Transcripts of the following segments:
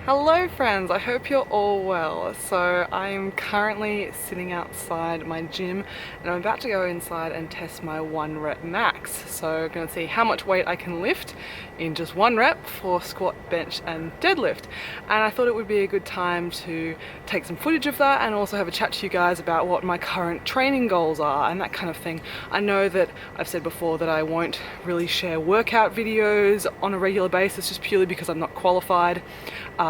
Hello friends, I hope you're all well. So I'm currently sitting outside my gym and I'm about to go inside and test my 1 rep max. So I'm going to see how much weight I can lift in just 1 rep for squat, bench and deadlift. And I thought it would be a good time to take some footage of that and also have a chat to you guys about what my current training goals are and that kind of thing. I know that I've said before that I won't really share workout videos on a regular basis just purely because I'm not qualified.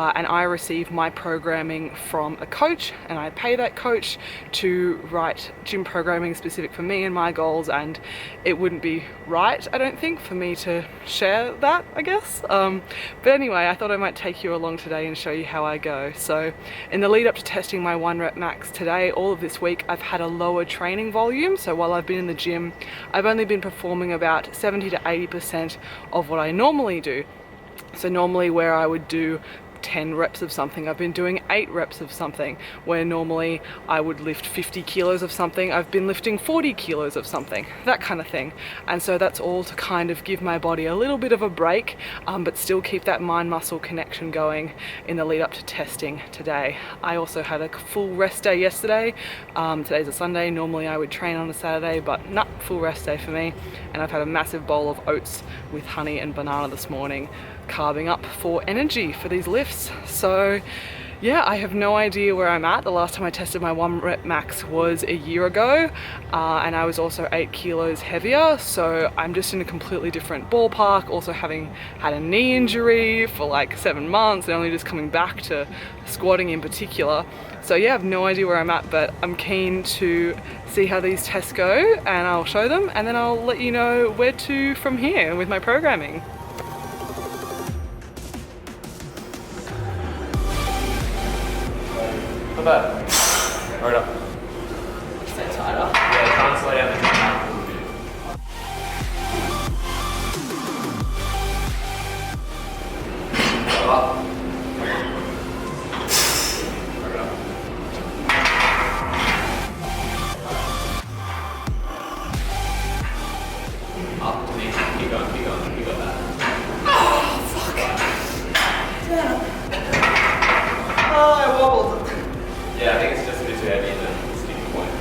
And I receive my programming from a coach and I pay that coach to write gym programming specific for me and my goals, and it wouldn't be right, I don't think, for me to share that, I guess. But anyway, I thought I might take you along today and show you how I go. So in the lead up to testing my 1 rep max today, all of this week I've had a lower training volume. So while I've been in the gym, I've only been performing about 70 to 80% of what I normally do. So normally where I would do 10 reps of something, I've been doing 8 reps of something, where normally I would lift 50 kilos of something, I've been lifting 40 kilos of something, that kind of thing. And so that's all to kind of give my body a little bit of a break, but still keep that mind-muscle connection going in the lead up to testing today. I also had a full rest day yesterday. Today's a Sunday, normally I would train on a Saturday, but not full rest day for me. And I've had a massive bowl of oats with honey and banana this morning, carving up for energy for these lifts. So yeah, I have no idea where I'm at. The last time I tested my 1 rep max was a year ago, and I was also 8 kilos heavier, so I'm just in a completely different ballpark, also having had a knee injury for like 7 months and only just coming back to squatting in particular. So yeah, I have no idea where I'm at, but I'm keen to see how these tests go and I'll show them and then I'll let you know where to from here with my programming. Not bad. Right up. Stay tighter. Yeah, try and slow down the count a little bit. Up. Right up. Up to knee. Keep going, keep going. You got that. Oh, fuck. Yeah. Oh, I wobbled. Yeah, I think it's just a bit too heavy in the sticking point.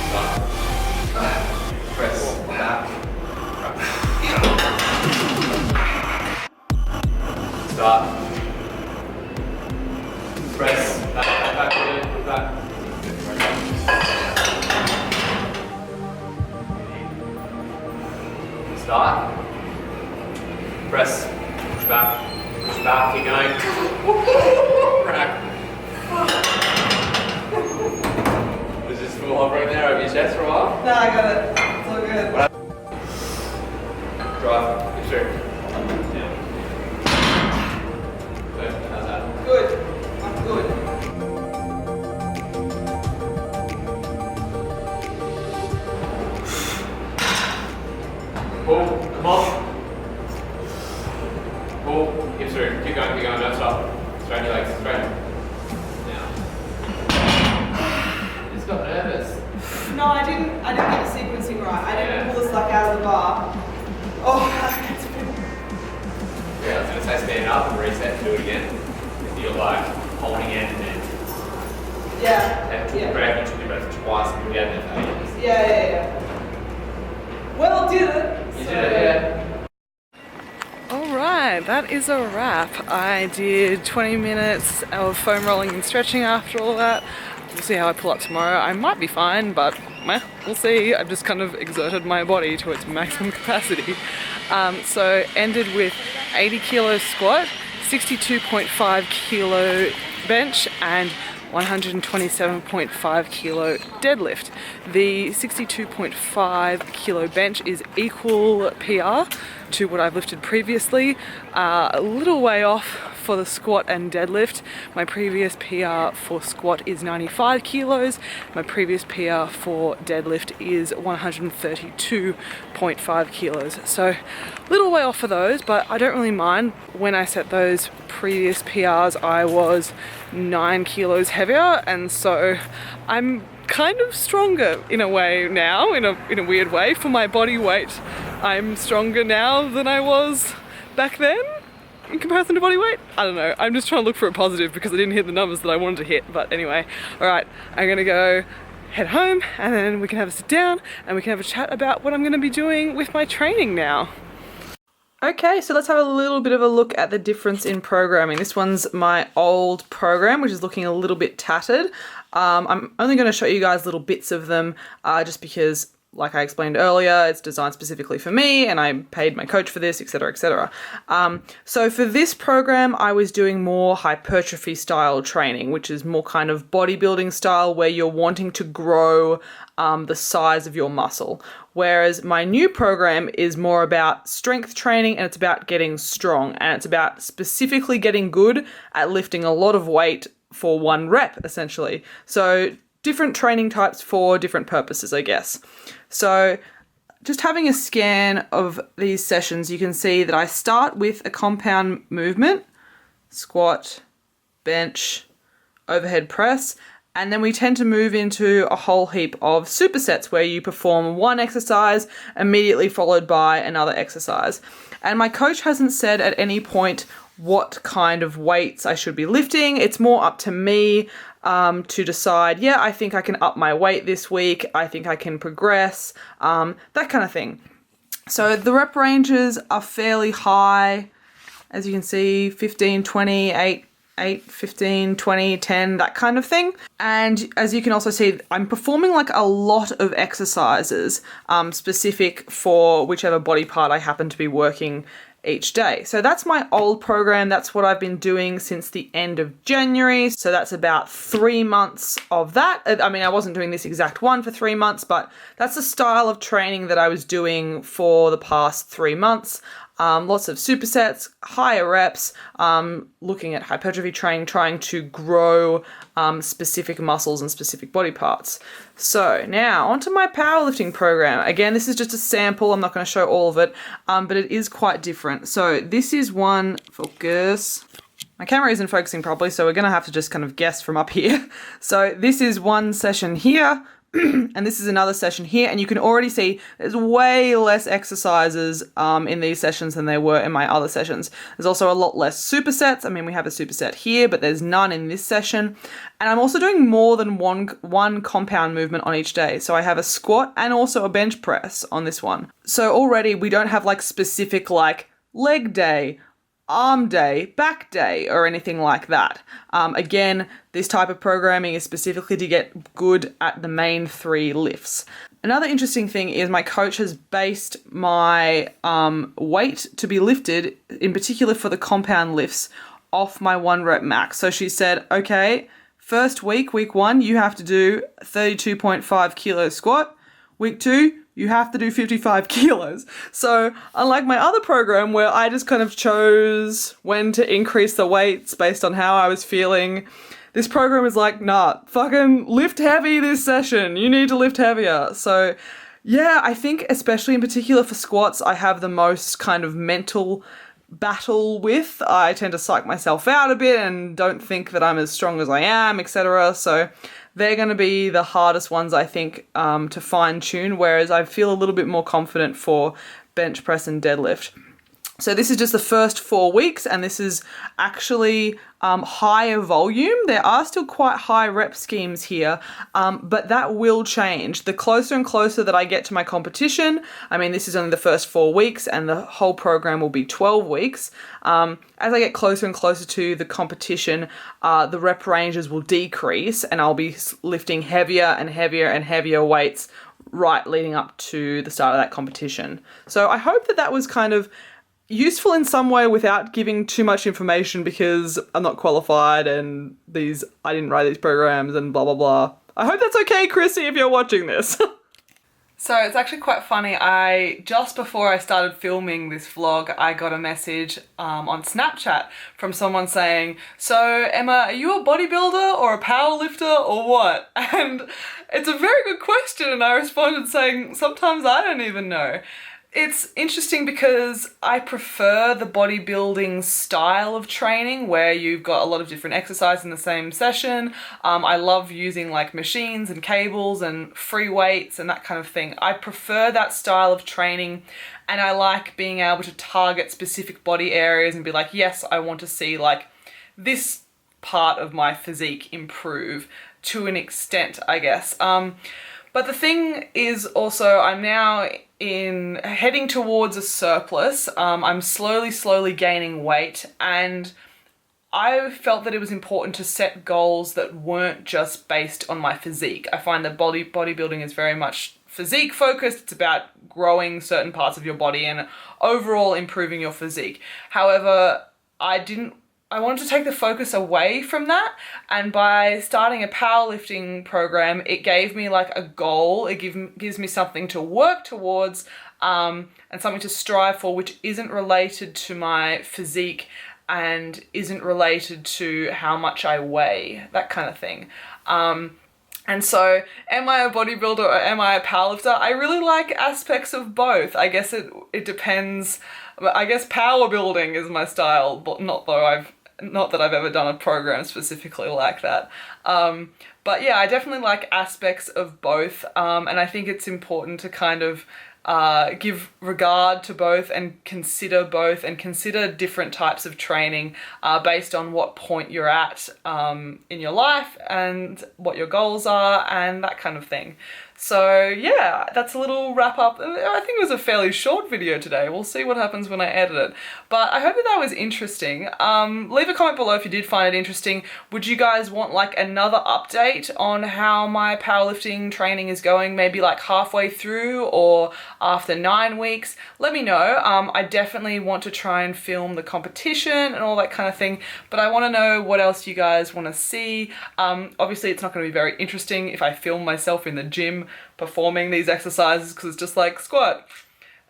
Fuck. Start. Press back. Start. Press back, back. Start. Press. Push back. Push back. Keep going. Crack. Was this full hovering there over your chest for a while? No, I got it. It's all good. Drive. Keep straight. Down. Good. How's that? Good. I'm good. Pull. Come on. Pull. Hips through. Keep going, don't stop. Straighten your legs, straighten. Now. You just got nervous. No, I didn't get the sequencing right. I didn't pull the slack out of the bar. Oh, it's been... Yeah, I was going to say stand up and reset and do it again. You're like holding it and then Yeah. grab each of your breath twice and do it again. Yeah. Well, I did it. You did it, yeah. Alright, that is a wrap. I did 20 minutes of foam rolling and stretching after all that. We'll see how I pull up tomorrow. I might be fine, but we'll see. I've just kind of exerted my body to its maximum capacity. So ended with 80 kilo squat, 62.5 kilo bench, and 127.5 kilo deadlift. The 62.5 kilo bench is equal PR to what I've lifted previously, a little way off for the squat and deadlift. My previous PR for squat is 95 kilos. My previous PR for deadlift is 132.5 kilos. So a little way off for those, but I don't really mind. When I set those previous PRs, I was 9 kilos heavier, and so I'm kind of stronger in a way now, in a weird way, for my body weight I'm stronger now than I was back then in comparison to body weight. I don't know, I'm just trying to look for a positive because I didn't hit the numbers that I wanted to hit. But anyway, all right, I'm gonna go head home and then we can have a sit down and we can have a chat about what I'm gonna be doing with my training now. Okay, so let's have a little bit of a look at the difference in programming. This one's my old program, which is looking a little bit tattered. I'm only going to show you guys little bits of them just because, like I explained earlier, it's designed specifically for me and I paid my coach for this, etc., etc. So for this program, I was doing more hypertrophy style training, which is more kind of bodybuilding style where you're wanting to grow the size of your muscle. Whereas my new program is more about strength training and it's about getting strong and it's about specifically getting good at lifting a lot of weight for one rep, essentially. So different training types for different purposes, I guess. So just having a scan of these sessions, you can see that I start with a compound movement, squat, bench, overhead press, and then we tend to move into a whole heap of supersets where you perform one exercise immediately followed by another exercise. And my coach hasn't said at any point what kind of weights I should be lifting. It's more up to me to decide, yeah, I think I can up my weight this week. I think I can progress, that kind of thing. So the rep ranges are fairly high. As you can see, 15, 20, 8, 15, 20, 10, that kind of thing. And as you can also see, I'm performing like a lot of exercises specific for whichever body part I happen to be working each day. So that's my old program. That's what I've been doing since the end of January. So that's about 3 months of that. I mean, I wasn't doing this exact one for 3 months, but that's the style of training that I was doing for the past 3 months. Lots of supersets, higher reps, looking at hypertrophy training, trying to grow specific muscles and specific body parts. So now onto my powerlifting program. Again, this is just a sample. I'm not going to show all of it, but it is quite different. So this is one, focus. My camera isn't focusing properly, so we're going to have to just kind of guess from up here. So this is one session here. And this is another session here, and you can already see there's way less exercises in these sessions than there were in my other sessions. There's also a lot less supersets. I mean, we have a superset here, but there's none in this session. And I'm also doing more than one compound movement on each day. So I have a squat and also a bench press on this one. So already we don't have like specific like leg day, arm day, back day, or anything like that. Again, this type of programming is specifically to get good at the main 3 lifts. Another interesting thing is my coach has based my weight to be lifted, in particular for the compound lifts, off my 1 rep max. So she said, okay, first week 1, you have to do 32.5 kilo squat. Week 2, you have to do 55 kilos. So unlike my other program where I just kind of chose when to increase the weights based on how I was feeling, this program is like, nah, fucking lift heavy this session. You need to lift heavier. So yeah, I think especially in particular for squats, I have the most kind of mental battle with. I tend to psych myself out a bit and don't think that I'm as strong as I am, etc. So they're going to be the hardest ones, I think, to fine tune, whereas I feel a little bit more confident for bench press and deadlift. So this is just the first 4 weeks, and this is actually higher volume. There are still quite high rep schemes here, but that will change. The closer and closer that I get to my competition, I mean, this is only the first 4 weeks, and the whole program will be 12 weeks. As I get closer and closer to the competition, the rep ranges will decrease, and I'll be lifting heavier and heavier and heavier weights right leading up to the start of that competition. So I hope that that was kind of useful in some way without giving too much information, because I'm not qualified and I didn't write these programs and blah, blah, blah. I hope that's okay, Chrissy, if you're watching this. So it's actually quite funny. Just before I started filming this vlog, I got a message on Snapchat from someone saying, so Emma, are you a bodybuilder or a power lifter or what? And it's a very good question. And I responded saying, sometimes I don't even know. It's interesting because I prefer the bodybuilding style of training where you've got a lot of different exercises in the same session. I love using like machines and cables and free weights and that kind of thing. I prefer that style of training, and I like being able to target specific body areas and be like, yes, I want to see like this part of my physique improve to an extent, I guess. But the thing is also, I'm now heading towards a surplus. I'm slowly gaining weight, and I felt that it was important to set goals that weren't just based on my physique. I find that bodybuilding is very much physique focused. It's about growing certain parts of your body and overall improving your physique. However, I wanted to take the focus away from that, and by starting a powerlifting program, it gave me like a goal. It gives me something to work towards, and something to strive for, which isn't related to my physique and isn't related to how much I weigh, that kind of thing. And so, am I a bodybuilder or am I a powerlifter? I really like aspects of both. I guess it depends. I guess power building is my style, but not that I've ever done a program specifically like that. But yeah, I definitely like aspects of both, and I think it's important to kind of give regard to both and consider different types of training based on what point you're at in your life and what your goals are and that kind of thing. So yeah, that's a little wrap up. I think it was a fairly short video today. We'll see what happens when I edit it. But I hope that was interesting. Leave a comment below if you did find it interesting. Would you guys want like another update on how my powerlifting training is going? Maybe like halfway through or after 9 weeks? Let me know. I definitely want to try and film the competition and all that kind of thing. But I want to know what else you guys want to see. Obviously, it's not going to be very interesting if I film myself in the gym performing these exercises, because it's just like squat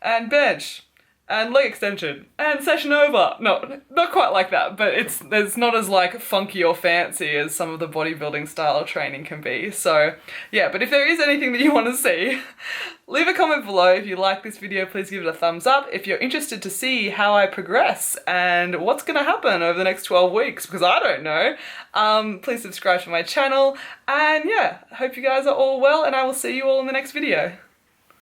and bench and leg extension and session over. No, not quite like that, but it's not as like funky or fancy as some of the bodybuilding style training can be. So yeah, but if there is anything that you want to see, leave a comment below. If you like this video, please give it a thumbs up. If you're interested to see how I progress and what's going to happen over the next 12 weeks, because I don't know, please subscribe to my channel. And yeah, I hope you guys are all well, and I will see you all in the next video.